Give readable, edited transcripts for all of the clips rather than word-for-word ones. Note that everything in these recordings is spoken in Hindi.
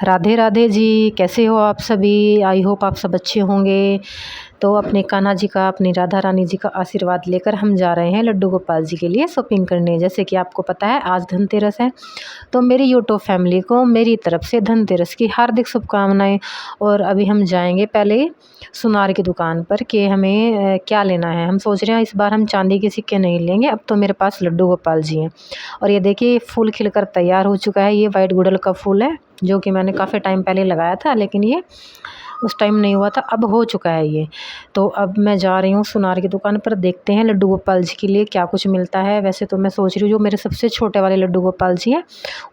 राधे राधे जी, कैसे हो आप सभी? आई होप आप सब अच्छे होंगे। तो अपने कान्हा जी का, अपनी राधा रानी जी का आशीर्वाद लेकर हम जा रहे हैं लड्डू गोपाल जी के लिए शॉपिंग करने। जैसे कि आपको पता है आज धनतेरस है, तो मेरी यूट्यूब फैमिली को मेरी तरफ से धनतेरस की हार्दिक शुभकामनाएं। और अभी हम जाएंगे पहले सुनार की दुकान पर कि हमें क्या लेना है। हम सोच रहे हैं इस बार हम चांदी के सिक्के नहीं लेंगे, अब तो मेरे पास लड्डू गोपाल जी हैं। और ये देखिए फूल खिलकर तैयार हो चुका है। ये वाइट गुड़हल का फूल है जो कि मैंने काफ़ी टाइम पहले लगाया था, लेकिन ये उस टाइम नहीं हुआ था, अब हो चुका है ये। तो अब मैं जा रही हूँ सुनार की दुकान पर, देखते हैं लड्डू गोपाल जी के लिए क्या कुछ मिलता है। वैसे तो मैं सोच रही हूँ जो मेरे सबसे छोटे वाले लड्डू गोपाल जी हैं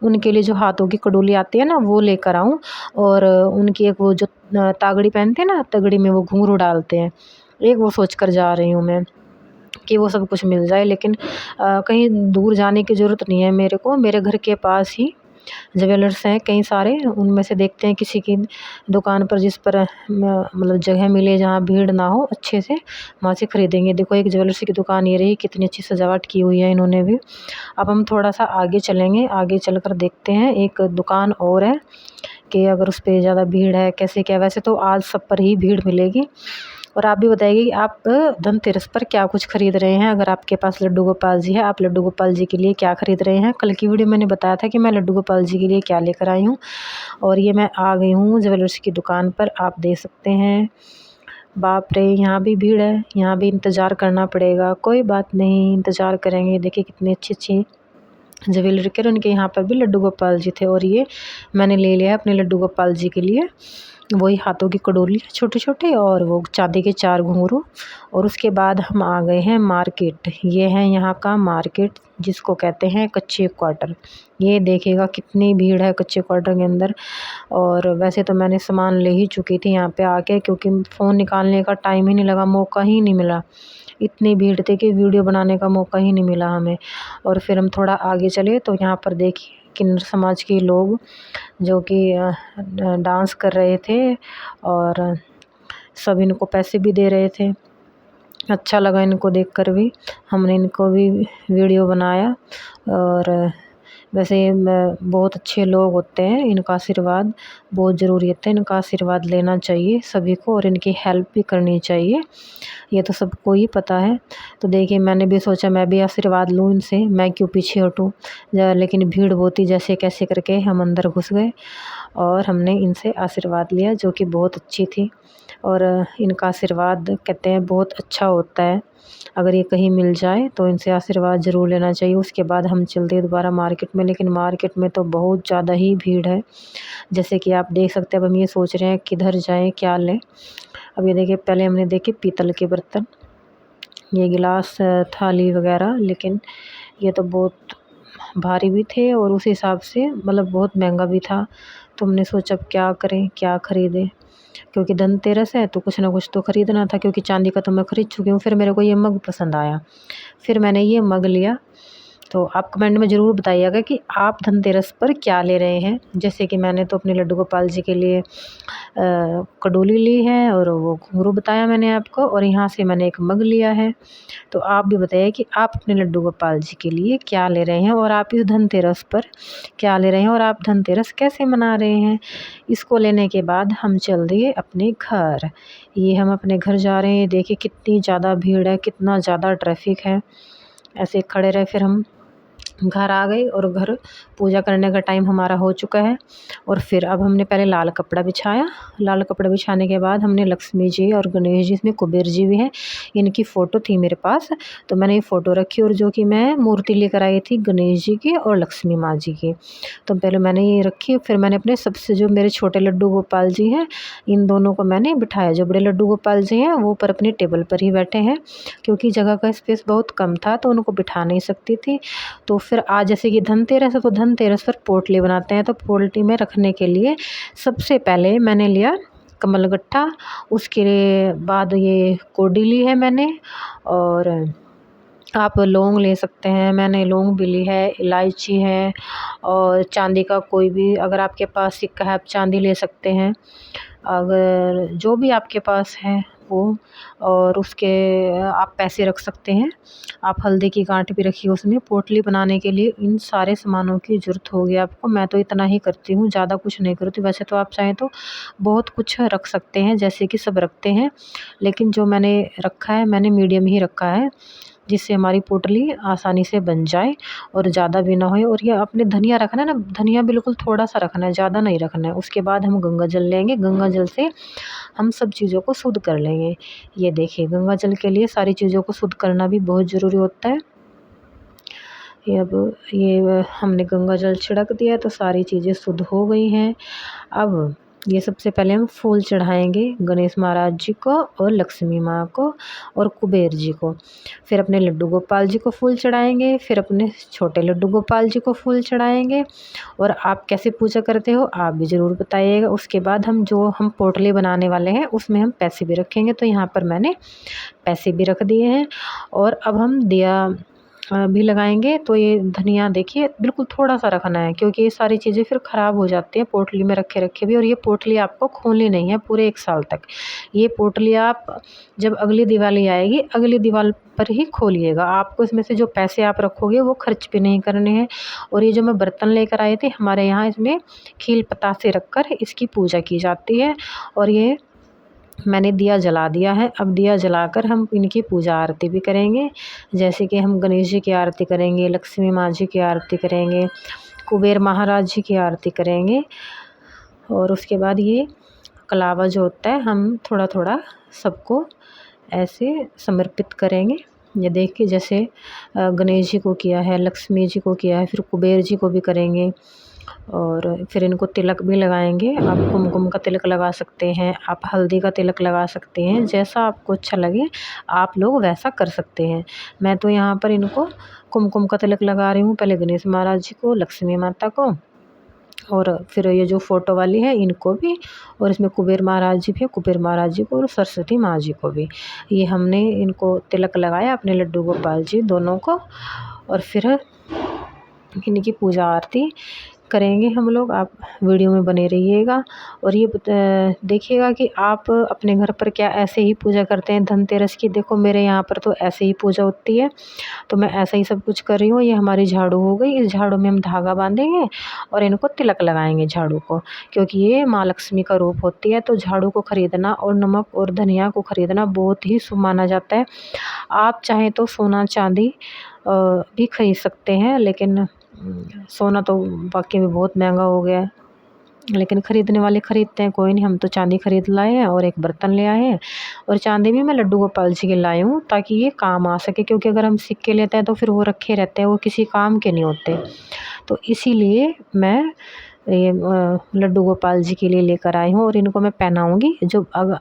उनके लिए जो हाथों की कड़ोली आती है ना वो लेकर आऊँ। और उनकी एक वो जो तागड़ी पहनते हैं ना, तगड़ी में वो घुंघरू डालते हैं, एक वो सोच कर जा रही हूँ मैं कि वो सब कुछ मिल जाए। लेकिन कहीं दूर जाने की ज़रूरत नहीं है मेरे को, मेरे घर के पास ही ज्वेलर्स हैं कई सारे, उनमें से देखते हैं किसी की दुकान पर जिस पर मतलब जगह मिले जहाँ भीड़ ना हो, अच्छे से वहाँ से खरीदेंगे। देखो एक ज्वेलर्स की दुकान ये रही, कितनी अच्छी सजावट की हुई है इन्होंने भी। अब हम थोड़ा सा आगे चलेंगे, आगे चलकर देखते हैं एक दुकान और है कि अगर उस पर ज़्यादा भीड़ है कैसे क्या। वैसे तो आज सब पर ही भीड़ मिलेगी। और आप भी बताइए कि आप धनतेरस पर क्या कुछ खरीद रहे हैं। अगर आपके पास लड्डू गोपाल जी है, आप लड्डू गोपाल जी के लिए क्या खरीद रहे हैं। कल की वीडियो मैंने बताया था कि मैं लड्डू गोपाल जी के लिए क्या लेकर आई हूँ। और ये मैं आ गई हूँ ज्वेलर्स की दुकान पर, आप देख सकते हैं। बाप रे, यहाँ भी भीड़ है, यहाँ भी इंतज़ार करना पड़ेगा। कोई बात नहीं, इंतज़ार करेंगे। देखिए कितनी अच्छी अच्छी ज्वेलरी के, उनके यहाँ पर भी लड्डू गोपाल जी थे। और ये मैंने ले लिया है अपने लड्डू गोपाल जी के लिए वही हाथों की कड़ोली छोटे छोटे और वो चांदी के 4 घुंघरू। और उसके बाद हम आ गए हैं मार्केट। ये है यहाँ का मार्केट जिसको कहते हैं कच्चे क्वार्टर। ये देखिएगा कितनी भीड़ है कच्चे क्वार्टर के अंदर। और वैसे तो मैंने सामान ले ही चुकी थी यहाँ पे आके, क्योंकि फ़ोन निकालने का टाइम ही नहीं लगा, मौका ही नहीं मिला। इतनी भीड़ थी कि वीडियो बनाने का मौका ही नहीं मिला हमें। और फिर हम थोड़ा आगे चले तो यहाँ पर देखिए किन्नर समाज के लोग जो कि डांस कर रहे थे और सब इनको पैसे भी दे रहे थे। अच्छा लगा इनको देखकर भी, हमने इनको भी वीडियो बनाया। और वैसे बहुत अच्छे लोग होते हैं, इनका आशीर्वाद बहुत ज़रूरी होता है, इनका आशीर्वाद लेना चाहिए सभी को और इनकी हेल्प भी करनी चाहिए, ये तो सबको ही पता है। तो देखिए मैंने भी सोचा मैं भी आशीर्वाद लूँ इनसे, मैं क्यों पीछे हटूँ। लेकिन भीड़ बहुत ही, जैसे कैसे करके हम अंदर घुस गए और हमने इनसे आशीर्वाद लिया जो कि बहुत अच्छी थी। और इनका आशीर्वाद कहते हैं बहुत अच्छा होता है, अगर ये कहीं मिल जाए तो इनसे आशीर्वाद ज़रूर लेना चाहिए। उसके बाद हम चलते दोबारा मार्केट में, लेकिन मार्केट में तो बहुत ज़्यादा ही भीड़ है जैसे कि आप देख सकते हैं। अब हम ये सोच रहे हैं किधर जाएं क्या लें। अब ये देखिए पहले हमने देखे पीतल के बर्तन, ये गिलास थाली वगैरह, लेकिन ये तो बहुत भारी भी थे और उस हिसाब से मतलब बहुत महंगा भी था। तो हमने सोचा अब क्या करें क्या ख़रीदें, क्योंकि धनतेरस है तो कुछ ना कुछ तो ख़रीदना था, क्योंकि चांदी का तो मैं ख़रीद चुकी हूँ। फिर मेरे को ये मग पसंद आया, फिर मैंने ये मग लिया। तो आप कमेंट में ज़रूर बताइएगा कि आप धनतेरस पर क्या ले रहे हैं। जैसे कि मैंने तो अपने लड्डू गोपाल जी के लिए कडोली ली है और वो घुंघरू बताया मैंने आपको, और यहाँ से मैंने एक मग लिया है। तो आप भी बताइए कि आप अपने लड्डू गोपाल जी के लिए क्या ले रहे हैं और आप इस धनतेरस पर क्या ले रहे हैं और आप धनतेरस कैसे मना रहे हैं। इसको लेने के बाद हम चल दिए अपने घर। ये हम अपने घर जा रहे हैं, देखिए कितनी ज़्यादा भीड़ है, कितना ज़्यादा ट्रैफिक है। ऐसे खड़े रहे, फिर हम घर आ गए और घर पूजा करने का टाइम हमारा हो चुका है। और फिर अब हमने पहले लाल कपड़ा बिछाया, लाल कपड़ा बिछाने के बाद हमने लक्ष्मी जी और गणेश जी, इसमें कुबेर जी भी हैं, इनकी फ़ोटो थी मेरे पास तो मैंने ये फ़ोटो रखी। और जो कि मैं मूर्ति लेकर आई थी गणेश जी की और लक्ष्मी माँ जी की, तो पहले मैंने ये रखी। फिर मैंने अपने सबसे जो मेरे छोटे लड्डू गोपाल जी हैं इन दोनों को मैंने बिठाया। जो बड़े लड्डू गोपाल जी हैं वो ऊपर अपनी टेबल पर ही बैठे हैं, क्योंकि जगह का स्पेस बहुत कम था तो उनको बिठा नहीं सकती थी। तो फिर आज जैसे कि धनतेरस है तो धनतेरस पर पोटली बनाते हैं, तो पोटली में रखने के लिए सबसे पहले मैंने लिया कमलगट्टा, उसके बाद ये कोडी ली है मैंने। और आप लौंग ले सकते हैं, मैंने लौंग भी ली है, इलायची है और चांदी का कोई भी अगर आपके पास सिक्का है आप चांदी ले सकते हैं। अगर जो भी आपके पास है वो, और उसके आप पैसे रख सकते हैं। आप हल्दी की गांठ भी रखिए उसमें। पोटली बनाने के लिए इन सारे सामानों की ज़रूरत होगी आपको। मैं तो इतना ही करती हूँ, ज़्यादा कुछ नहीं करती। वैसे तो आप चाहें तो बहुत कुछ रख सकते हैं, जैसे कि सब रखते हैं, लेकिन जो मैंने रखा है मैंने मीडियम ही रखा है, जिससे हमारी पोटली आसानी से बन जाए और ज़्यादा भी ना होए। और ये आपने धनिया रखना है ना, धनिया बिल्कुल थोड़ा सा रखना है, ज़्यादा नहीं रखना है। उसके बाद हम गंगा जल लेंगे, गंगा जल से हम सब चीज़ों को शुद्ध कर लेंगे। ये देखिए, गंगा जल के लिए सारी चीज़ों को शुद्ध करना भी बहुत ज़रूरी होता है। ये हमने गंगा जल छिड़क दिया तो सारी चीज़ें शुद्ध हो गई हैं। अब ये सबसे पहले हम फूल चढ़ाएँगे गणेश महाराज जी को और लक्ष्मी माँ को और कुबेर जी को। फिर अपने लड्डू गोपाल जी को फूल चढ़ाएँगे, फिर अपने छोटे लड्डू गोपाल जी को फूल चढ़ाएँगे। और आप कैसे पूजा करते हो आप भी ज़रूर बताइएगा। उसके बाद हम पोटली बनाने वाले हैं उसमें हम पैसे भी रखेंगे, तो यहाँ पर मैंने पैसे भी रख दिए हैं। और अब हम दिया भी लगाएँगे। तो ये धनिया देखिए बिल्कुल थोड़ा-सा रखना है, क्योंकि ये सारी चीज़ें फिर ख़राब हो जाती हैं पोटली में रखे-रखे भी। और ये पोटली आपको खोलनी नहीं है पूरे 1 साल तक। ये पोटली आप जब अगली दिवाली आएगी, अगली दिवाली पर ही खोलिएगा। आपको इसमें से जो पैसे आप रखोगे वो खर्च भी नहीं करने हैं। और ये जो मैं बर्तन लेकर आई थी, हमारे यहाँ इसमें खील पतासे रखकर इसकी पूजा की जाती है। और ये मैंने दिया जला दिया है। अब दिया जलाकर हम इनकी पूजा आरती भी करेंगे। जैसे कि हम गणेश जी की आरती करेंगे, लक्ष्मी माँ जी की आरती करेंगे, कुबेर महाराज जी की आरती करेंगे। और उसके बाद ये कलावा जो होता है हम थोड़ा-थोड़ा सबको ऐसे समर्पित करेंगे। ये देखिए, जैसे गणेश जी को किया है, लक्ष्मी जी को किया है, फिर कुबेर जी को भी करेंगे। और फिर इनको तिलक भी लगाएँगे। आप कुमकुम का तिलक लगा सकते हैं, आप हल्दी का तिलक लगा सकते हैं, जैसा आपको अच्छा लगे आप लोग वैसा कर सकते हैं। मैं तो यहाँ पर इनको कुमकुम का तिलक लगा रही हूँ, पहले गणेश महाराज जी को, लक्ष्मी माता को, और फिर ये जो फ़ोटो वाली है इनको भी। और इसमें कुबेर महाराज जी भी हैं, कुबेर महाराज जी को और सरस्वती माँ जी को भी। ये हमने इनको तिलक लगाया अपने लड्डू गोपाल जी दोनों को। और फिर इनकी पूजा आरती करेंगे हम लोग। आप वीडियो में बने रहिएगा। और ये देखिएगा कि आप अपने घर पर क्या ऐसे ही पूजा करते हैं धनतेरस की। देखो मेरे यहाँ पर तो ऐसे ही पूजा होती है, तो मैं ऐसा ही सब कुछ कर रही हूँ। ये हमारी झाड़ू हो गई, इस झाड़ू में हम धागा बांधेंगे और इनको तिलक लगाएंगे झाड़ू को, क्योंकि ये माँ लक्ष्मी का रूप होती है। तो झाड़ू को खरीदना और नमक और धनिया को खरीदना बहुत ही शुभ माना जाता है। आप चाहें तो सोना चांदी भी खरीद सकते हैं, लेकिन सोना तो वाकई में बहुत महंगा हो गया है, लेकिन ख़रीदने वाले ख़रीदते हैं। कोई नहीं, हम तो चांदी ख़रीद लाए हैं और एक बर्तन ले आए हैं। और चांदी भी मैं लड्डू गोपाल जी के लाई हूँ ताकि ये काम आ सके, क्योंकि अगर हम सिक्के लेते हैं तो फिर वो रखे रहते हैं, वो किसी काम के नहीं होते। तो इसीलिए मैं ये लड्डू गोपाल जी के लिए लेकर आई हूँ। और इनको मैं पहनाऊँगी, जो अगर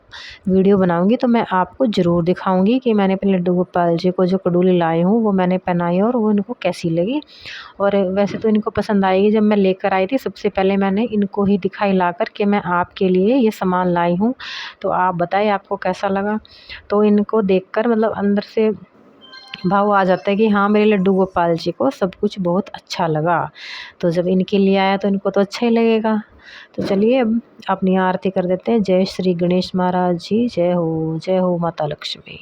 वीडियो बनाऊँगी तो मैं आपको ज़रूर दिखाऊँगी कि मैंने अपने लड्डू गोपाल जी को जो कड़ोली लाई हूँ वो मैंने पहनाई और वो इनको कैसी लगी। और वैसे तो इनको पसंद आएगी। जब मैं लेकर आई थी सबसे पहले मैंने इनको ही दिखाई लाकर कि मैं आपके लिए ये सामान लाई हूँ, तो आप बताइए आपको कैसा लगा। तो इनको देखकर मतलब अंदर से भाव आ जाता है कि हाँ, मेरे लड्डू गोपाल जी को सब कुछ बहुत अच्छा लगा। तो जब इनके लिए आया तो इनको तो अच्छा ही लगेगा। तो चलिए अब अपनी आरती कर देते हैं। जय श्री गणेश महाराज जी, जय हो माता लक्ष्मी।